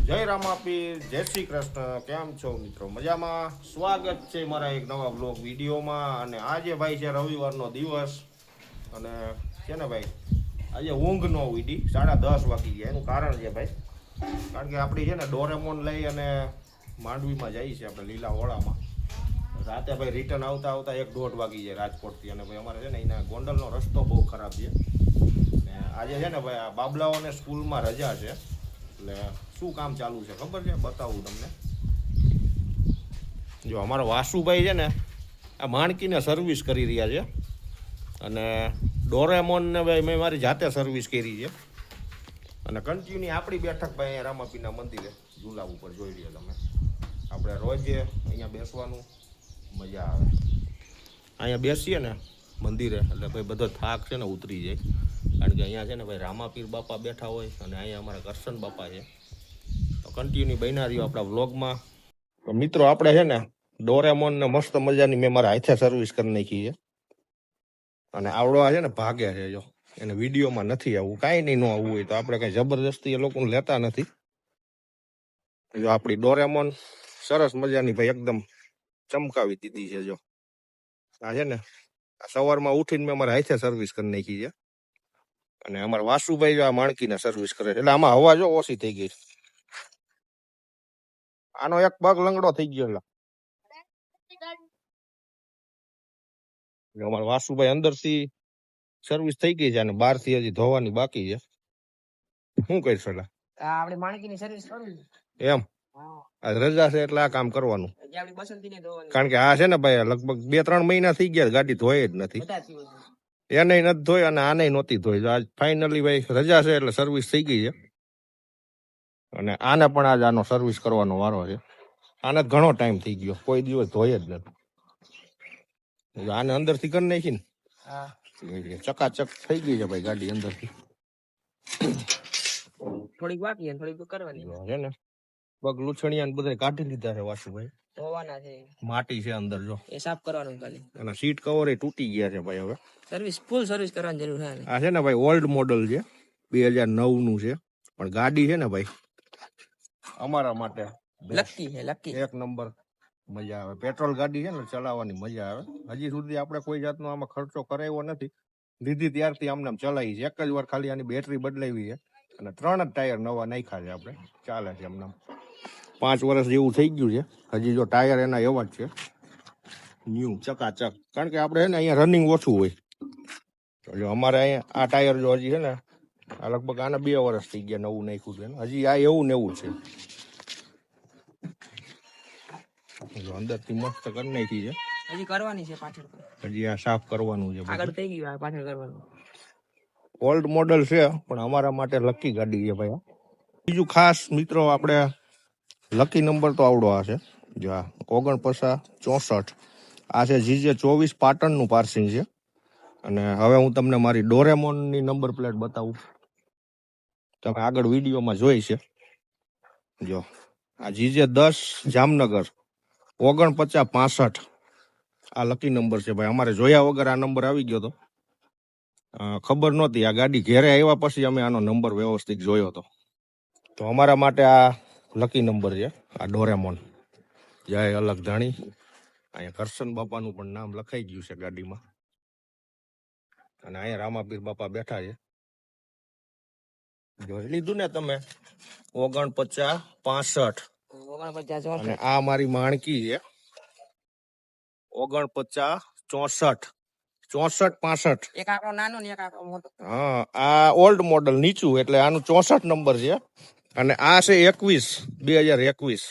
જય રામાપીર, જય શ્રી કૃષ્ણ. કેમ છો મિત્રો? મજામાં? સ્વાગત છે મારા એક નવા બ્લોગ વિડીયોમાં. અને આજે ભાઈ છે રવિવારનો દિવસ. અને છે ને ભાઈ, આજે ઊંઘ ન ઉડી, 10:30 વાગી ગયા. એનું કારણ છે ભાઈ, કારણ કે આપણી છે ને ડોરેમોન લઈ અને માંડવીમાં જઈએ છીએ આપણે લીલા ઓળામાં. રાતે ભાઈ રિટર્ન આવતા આવતા 1-1:30 વાગી જાય રાજકોટથી. અને ભાઈ અમારે છે ને એના ગોંડલનો રસ્તો બહુ ખરાબ છે. ને આજે છે ને ભાઈ આ બાબલાઓને સ્કૂલમાં રજા છે. એટલે શું કામ ચાલુ છે ખબર છે? બતાવું તમને. જો અમારો વાસુભાઈ છે ને આ માણકીને સર્વિસ કરી રહ્યા છે. અને ડોરેમોનને ભાઈ મેં મારી જાતે સર્વિસ કરી છે. અને કન્ટિન્યુ આપણી બેઠક ભાઈ અહીંયા રામાપીરના મંદિરે ઝુલા ઉપર જોઈ લ્યો તમે. આપણે રોજે અહીંયા બેસવાનું મજા આવે. અહીંયા બેસીએ ને મંદિરે એટલે ભાઈ બધો થાક છે ને ઉતરી જાય. કારણ કે અહીંયા છે ને ભાઈ રામાપીર બાપા બેઠા હોય અને અહીંયા અમારા કરશન બાપા છે. તો કન્ટિન્યુ બન્યા રહ્યો આપણા વ્લોગમાં. તો મિત્રો આપણે છે ને ડોરેમોનને મસ્ત મજાની મેં મારા હાથે સર્વિસ કરી નાખી છે. અને આવડો છે ને ભાગે છે. જો એને વિડીયોમાં નથી આવવું, કાંઈ નહીં, ન આવવું હોય તો આપણે કંઈ જબરદસ્તી એ લોકોને લેતા નથી. જો આપણી ડોરેમોન સરસ મજાની ભાઈ એકદમ ચમકાવી દીધી છે. જો આ છે ને સવારમાં ઉઠીને મેં મારા હાથે સર્વિસ કરી નાખી છે. અને અમારા વાસુભાઈ જો આ માણકીને સર્વિસ કરે છે. એટલે આમાં હવા જો ઓછી થઈ ગઈ. આનો એક પગ લંગડો થઈ ગયો. એટલે અમારા વાસુભાઈ અંદરથી સર્વિસ થઈ ગઈ છે અને બહારથી હજી ધોવાની બાકી છે. શું કહીશ એટલે આપણે માણકીની સર્વિસ કરવી એમ આ રજા છે એટલે આ કામ કરવાનું. આપણી બસંતીને ધોવાની. કારણ કે આ છે ને ભાઈ લગભગ 2-3 મહિના થઈ ગયા ગાડી ધોઈ જ નથી. એને નથી ધોઈ અને આને નહોતી ધોઈ. આજ ફાઇનલી ભાઈ રજા છે એટલે સર્વિસ થઈ ગઈ છે. અને આને પણ આજ આનો સર્વિસ કરવાનો વારો છે. આને ઘણો ટાઈમ થઈ ગયો, કોઈ દિવસ ધોઈ જ નથી. આને અંદરથી કરી નાખી ને ચકાચક થઈ ગઈ છે ભાઈ ગાડી અંદરથી. થોડીક બાકી થોડીક કરવાની છે ને પગ લૂછણિયા બધા કાઢી લીધા છે વાસુભાઈ. ધોવાના છે, માટી છે અંદર જો એ સાફ કરવાનું ખાલી. અને સીટ કવર એ તૂટી ગયા છે ભાઈ. હવે સર્વિસ ફૂલ સર્વિસ કરવાની જરૂર છે. આ છે ને ભાઈ ઓલ્ડ મોડલ છે, 2009 નું છે. પણ ગાડી છે ને ભાઈ અમારા માટે લકી છે, લકી એક નંબર. મજા આવે. પેટ્રોલ ગાડી છે ને ચલાવવાની મજા આવે. હજી સુધી આપણે કોઈ જાતનો આમાં ખર્ચો કરાવ્યો નથી. લીધી ત્યારથી આમને ચલાવી છે. એક જ વાર ખાલી આની બેટરી બદલાવી છે અને 3 જ ટાયર નવા નાખ્યા છે આપણે. ચાલે છે એમને. 5 વર્ષ જેવું થઈ ગયું છે. હજી જો ટાયર એના એવા જ છે, ન્યુ ચકાચક. કારણ કે આપણે છે ને અહીંયા રનિંગ ઓછું હોય. જો અમારે અહીંયા આ ટાયર જો હજી છે ને આ લગભગ આના 2 વર્ષ થઈ ગયા નવું નાખ્યું છે. હજી આ એવું ને એવું છે. અંદરથી મસ્ત કરી નાખી છે. હજી કરવાની છે પાછળ. હજી આ સાફ કરવાનું છે. આગળ થઈ ગયું, આ પાછળ કરવાનું. ઓલ્ડ મોડલ છે પણ અમારા માટે લકી ગાડી છે ભાઈ. બીજું ખાસ મિત્રો આપણે લકી નંબર તો આવડો આ છે. જો આ 4964 આ છે જીજે 24 પાટણનું પાર્સિંગ છે. અને હવે હું તમને મારી ડોરેમોનની નંબર પ્લેટ બતાવું. તમે આગળ વિડીયોમાં જોઈ છે. જો આ જીજે 10 જામનગર 4965 આ લકી નંબર છે ભાઈ. અમારે જોયા વગર આ નંબર આવી ગયો હતો. ખબર નહોતી. આ ગાડી ઘેરે આવ્યા પછી અમે આનો નંબર વ્યવસ્થિત જોયો હતો. તો અમારા માટે આ લકી નંબર છે, આ ડોરેમોન. જય અલગ ધાણી. અહીંયા કરશન બાપાનું પણ નામ લખાઈ ગયું છે ગાડીમાં. અને અહીંયા રામાપીર બાપા બેઠા છે. જોઈ લીધું ને તમે? 4965. અને આ મારી માણકી છે 4964 6465. એક આંકડો નાનો ને એક આંકડો મોટો. હા, આ ઓલ્ડ મોડલ નીચું એટલે આનું 64 નંબર છે. અને આ છે 2021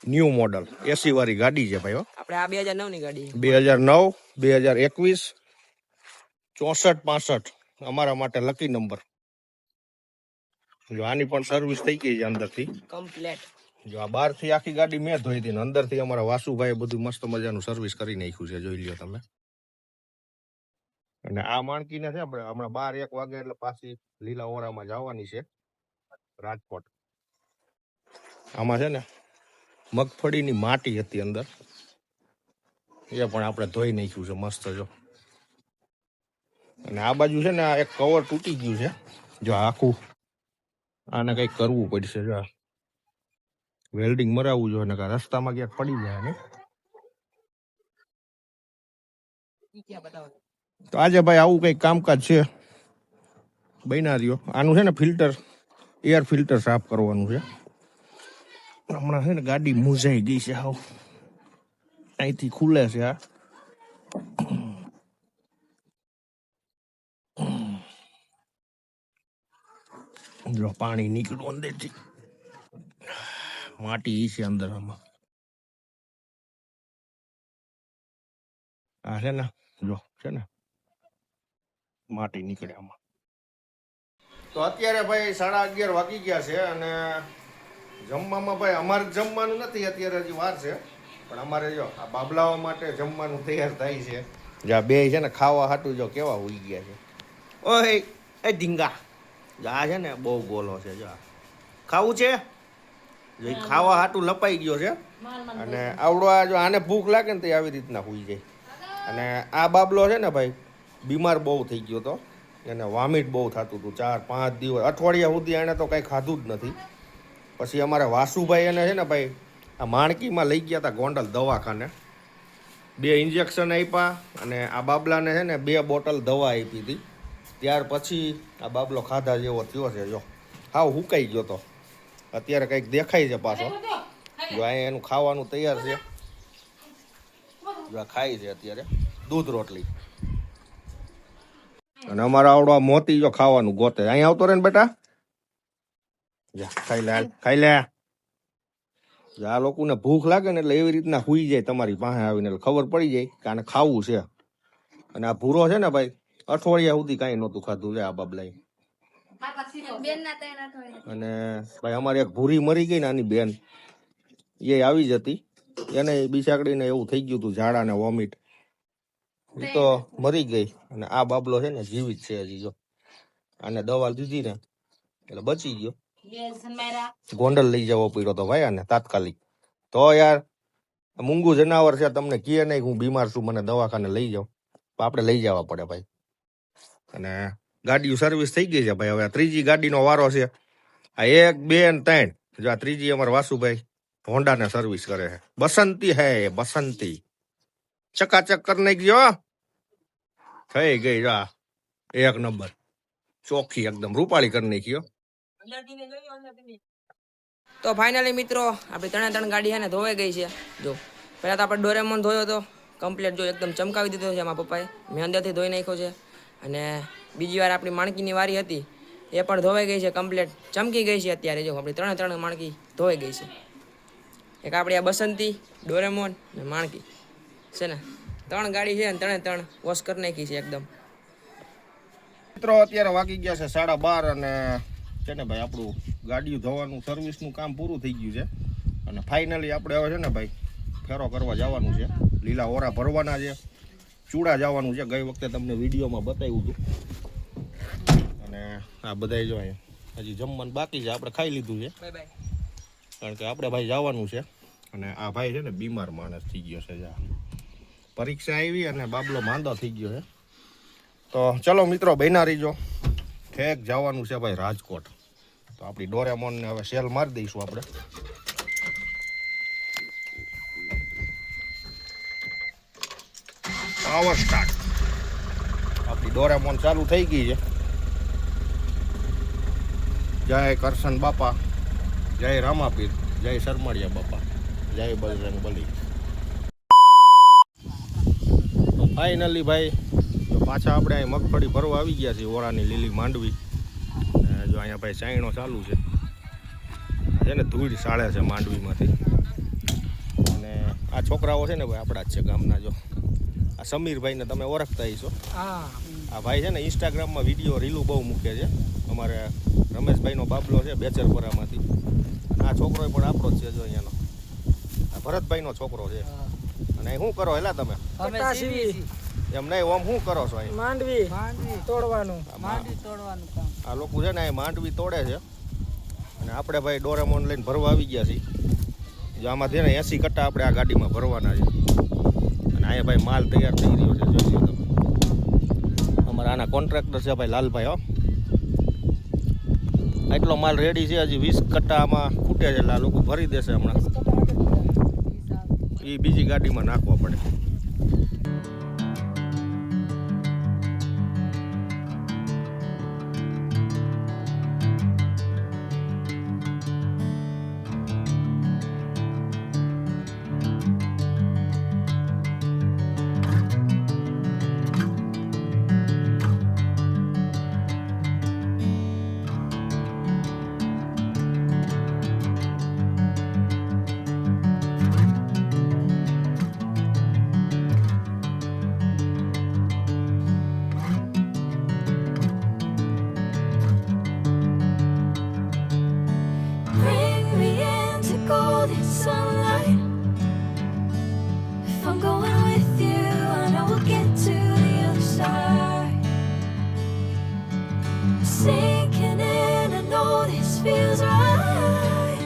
ન્યુ મોડલ એસી વાળી ગાડી છે ભાઈ. આપણે આ 2009 ની ગાડી. 2009 2021 6465 અમારા માટે લકી નંબર. જો આની પણ સર્વિસ થઈ ગઈ છે અંદરથી કમ્પ્લીટ. જો આ બહારથી આખી ગાડી મેં ધોઈ હતી ને અંદરથી અમારા વાસુભાઈ બધું મસ્ત મજાનું સર્વિસ કરી નાખ્યું છે. જોઈ લ્યો તમે. અને આ માણકીને છે આપણે હમણાં 12-1 વાગે એટલે પાછી લીલા ઓરામાં જવાની છે રાજકોટ. આમાં છે ને મગફળીની માટી હતી અંદર, એ પણ આપણે ધોઈ નાખ્યું છે મસ્ત. જો અને આ બાજુ છે ને આ એક કવર તૂટી ગયું છે. જો આખું આને કંઈક કરવું પડશે. જો વેલ્ડિંગ મરાવવું જોઈએ ને રસ્તામાં ક્યાંક પડી જાય ને. ઈ ક્યાં બતાવો તો આજે ભાઈ આવું કંઈક કામકાજ છે બન્યા રહ્યો. આનું છે ને ફિલ્ટર, એર ફિલ્ટર સાફ કરવાનું છે. હમણાં છે ને ગાડી મૂંઝાઈ ગઈ છે હાવ, અહીંથી ખુલે છે આ. જો પાણી નીકળ્યું અંદરથી, માટી છે અંદર. આમાં આ છે ને જો છે ને માટી નીકળે આમાં. તો અત્યારે ભાઈ 11:30 વાગી ગયા છે અને જમવામાં ભાઈ અમારે જમવાનું નથી અત્યારે, હજી વાર છે. પણ અમારે જો આ બાબલાઓ માટે જમવાનું તૈયાર થાય છે. જ્યાં બે છે ને ખાવા હાટું જો કેવા હોઈ ગયા છે. ઓય એ ઢીંગા, આ છે ને બહુ ગોલો છે. જો ખાવું છે, જો ખાવા હાટું લપાઈ ગયો છે. અને આવડો આ જો આને ભૂખ લાગે ને તો આવી રીતના હોઈ જાય. અને આ બાબલો છે ને ભાઈ બીમાર બહુ થઈ ગયો હતો, એને વોમિટ બહુ થતું હતું 4-5 દિવસ, અઠવાડિયા સુધી એણે તો કંઈ ખાધું જ નથી. પછી અમારે વાસુભાઈ એને છે ને ભાઈ આ માણકીમાં લઈ ગયા હતા ગોંડલ દવાખાને. 2 ઇન્જેક્શન આપ્યા અને આ બાબલાને છે ને 2 બોટલ દવા આપી હતી. ત્યાર પછી આ બાબલો ખાધા જેવો થયો છે. જો હાવ હુકાઈ ગયો તો, અત્યારે કંઈક દેખાય છે પાછો. જો અહીંયા એનું ખાવાનું તૈયાર છે. જો આ ખાય છે અત્યારે દૂધ રોટલી. અને અમારા આવડો આ મોતી જો ખાવાનું ગોતે. અહીંયા આવતો રે ને બેટા, જા ખાઈ લે, ખાઈ લે. આ લોકોને ભૂખ લાગે ને એટલે એવી રીતના હુઈ જાય તમારી પાસે આવીને, એટલે ખબર પડી જાય કે આને ખાવું છે. અને આ ભૂરો છે ને ભાઈ અઠવાડિયા સુધી કાંઈ નહોતું ખાધું છે આ બાબલાએ. અને ભાઈ અમારી એક ભૂરી મરી ગઈ ને આની બેન, એ આવી જતી, એને બિસાકડીને એવું થઈ ગયું હતું ઝાડા ને વોમિટ, એ તો મરી ગઈ. અને આ બાબલો છે ને જીવિત છે હજી. જો આને દવા દીધી ને એટલે બચી ગયો. ગોંડલ લઈ જવો પડ્યો તો ભાઈ આને તાત્કાલિક. તો યાર મૂંગું જનાવર છે, તમને કહે નહીં હું બીમાર છું મને દવાખાને લઈ જાઉં, આપણે લઈ જવા પડે ભાઈ. અને ગાડીઓ સર્વિસ થઈ ગઈ છે ભાઈ. હવે 3જી ગાડીનો વારો છે. આ 1, 2 ને 3. જો આ 3જી અમારા વાસુભાઈ હોન્ડાને સર્વિસ કરે છે. બસંતી હે બસંતી, ચકાચક કરી નાખજો. થઈ ગઈ જો 1 નંબર, ચોખ્ખી એકદમ રૂપાળી કરી નાખ્યો. તો ફાઇનલી મિત્રો આપણી 3 ગાડી છે ને ધોવાઈ ગઈ છે. જો પહેલા તો આપણે ડોરેમોન ધોયો હતો કમ્પ્લીટ, જો એકદમ ચમકાવી દીધો છે મારા પપ્પાએ, મેં અંદરથી ધોઈ નાખ્યો છે. અને બીજી વાર આપણી માણકીની વારી હતી એ પણ ધોવાઈ ગઈ છે, કમ્પ્લીટ ચમકી ગઈ છે. અત્યારે જો આપણી 3 માણકી ધોવાઈ ગઈ છે. એક આપણી આ બસંતી, ડોરેમોન ને માણકી છે ને 3 ગાડી છે ને 3 વોશ કરી નાખી છે એકદમ. મિત્રો અત્યારે વાગી ગયા છે 12:30 અને છે ને ભાઈ આપણું ગાડીઓ ધોવાનું સર્વિસનું કામ પૂરું થઈ ગયું છે. અને ફાઇનલી આપણે હવે છે ને ભાઈ ફેરો કરવા જવાનું છે. લીલા ઓરા ભરવાના છે, ચૂડા જવાનું છે. ગઈ વખતે તમને વિડીયોમાં બતાવ્યું હતું. અને આ બધા જો અહીંયા હજી જમવાનું બાકી છે, આપણે ખાઈ લીધું છે. Bye bye. કારણ કે આપણે ભાઈ જવાનું છે. અને આ ભાઈ છે ને બીમાર માણસ થઈ ગયો છે. પરીક્ષા આવી અને બાબલો માંદો થઈ ગયો છે. તો ચલો મિત્રો બન્યા રહીજો. ઠેક જવાનું છે ભાઈ રાજકોટ. તો આપણી ડોરેમોનને હવે સેલ મારી દઈશું આપણે. Power start. આપણી ડોરેમોન ચાલુ થઈ ગઈ છે. જય કરશન બાપા, જય રામાપીર, જય સરમડિયા બાપા, જય બજરંગ બલી. તો ફાઇનલી ભાઈ પાછા આપણે અહીં મગફળી ભરવા આવી ગયા છીએ. ઓરાની લીલી માંડવી. જો અહીંયા ભાઈ ચાયણો ચાલુ છે ને ધૂળ સાળે છે માંડવીમાંથી. અને આ છોકરાઓ છે ને ભાઈ આપણા જ છે ગામના. જો આ સમીરભાઈને તમે ઓળખતા હશો. આ ભાઈ છે ને ઇન્સ્ટાગ્રામમાં વિડીયો રીલું બહુ મૂકે છે. અમારે રમેશભાઈનો બાબલો છે બેચરપરામાંથી. આ છોકરો પણ આપણો જ છે. જો અહીંયાનો આ ભરતભાઈનો છોકરો છે. અને શું કરો હેલા તમે? એમ નહીં, ઓમ શું કરો છો અહીં? માંડવી તોડવાનું કામ. આ લોકો છે ને અહીં માંડવી તોડે છે. અને આપણે ભાઈ ડોરેમોન લઈને ભરવા આવી ગયા છીએ. જો આમાં છે ને 80 કટ્ટા આપણે આ ગાડીમાં ભરવાના છે. અને અહીંયા ભાઈ માલ તૈયાર થઈ રહ્યો છે. જોઈ લો તમે. અમારા આના કોન્ટ્રાક્ટર છે ભાઈ લાલભાઈ. હો આટલો માલ રેડી છે, હજી 20 કટ્ટા આમાં ખૂટે છે એટલે આ લોકો ભરી દેશે હમણાં. એ બીજી ગાડીમાં નાખવા પડે. Bring me into golden sunlight. If I'm going with you, I know we'll get to the other side. Sinking in, I know this feels right.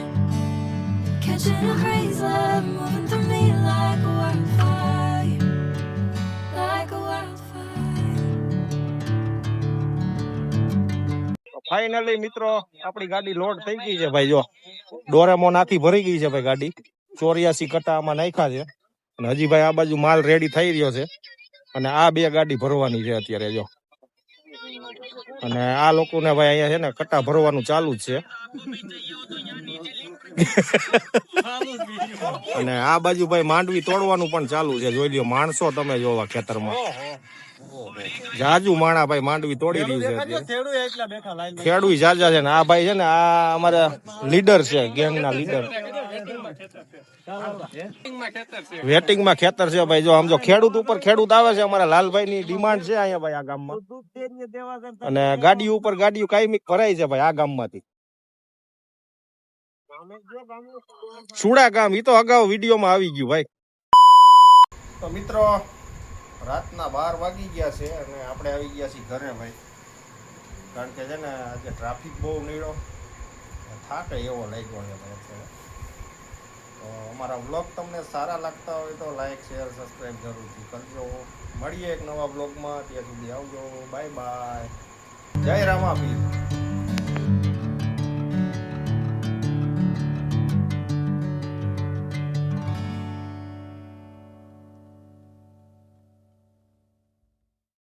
Catching a breeze, love moving through me like a wildfire, like a wildfire. Finally મિત્રો આપણી ગાડી load થઈ ગઈ છે ભાઈ. જો Doraemon આખી ભરી ગઈ છે ભાઈ ગાડી. 84 કટ્ટા આમાં નાખ્યા છે અને હજી ભાઈ આ બાજુ માલ રેડી થઈ રહ્યો છે અને આ 2 ગાડી ભરવાની છે અત્યારે. જો અને આ લોકોને ભાઈ અહીંયા છે ને કટ્ટા ભરવાનું ચાલુ જ છે. અને આ બાજુ ભાઈ માંડવી તોડવાનું પણ ચાલુ છે. જોઈ લ્યો માણસો તમે જોવા ખેતરમાં જાજુ માણા ભાઈ માંડવી તોડી રહ્યું છે. ખેડૂત જાજા છે ને આ ભાઈ છે ને આ અમારા લીડર છે, ગેંગ ના લીડર. વેટિંગમાં ખેતર છે ભાઈ. જો આમ જો ખેડૂત ઉપર ખેડૂત આવે છે. અમારા લાલભાઈ ની ડિમાન્ડ છે અહીંયા ભાઈ આ ગામમાં. અને ગાડી ઉપર ગાડીઓ કાયમી ભરાય છે ભાઈ આ ગામમાંથી. સુડા ગામ ઈ તો અગાઉ વિડીયોમાં આવી ગયું ભાઈ. તો મિત્રો રાતના 12 વાગી ગયા છે અને આપણે આવી ગયા છીએ ઘરે ભાઈ. કારણ કે છે ને આજે ટ્રાફિક બહુ નીળો, થાક એવો લાગ્યો છે ભાઈ અત્યારે. તો અમારા વ્લોગ તમને સારા લાગતા હોય તો લાઈક શેર સબસ્ક્રાઈબ જરૂરથી કરજો. મળીએ એક નવા વ્લોગમાં. ત્યાં સુધી આવજો. Bye bye. જય રામાપીર.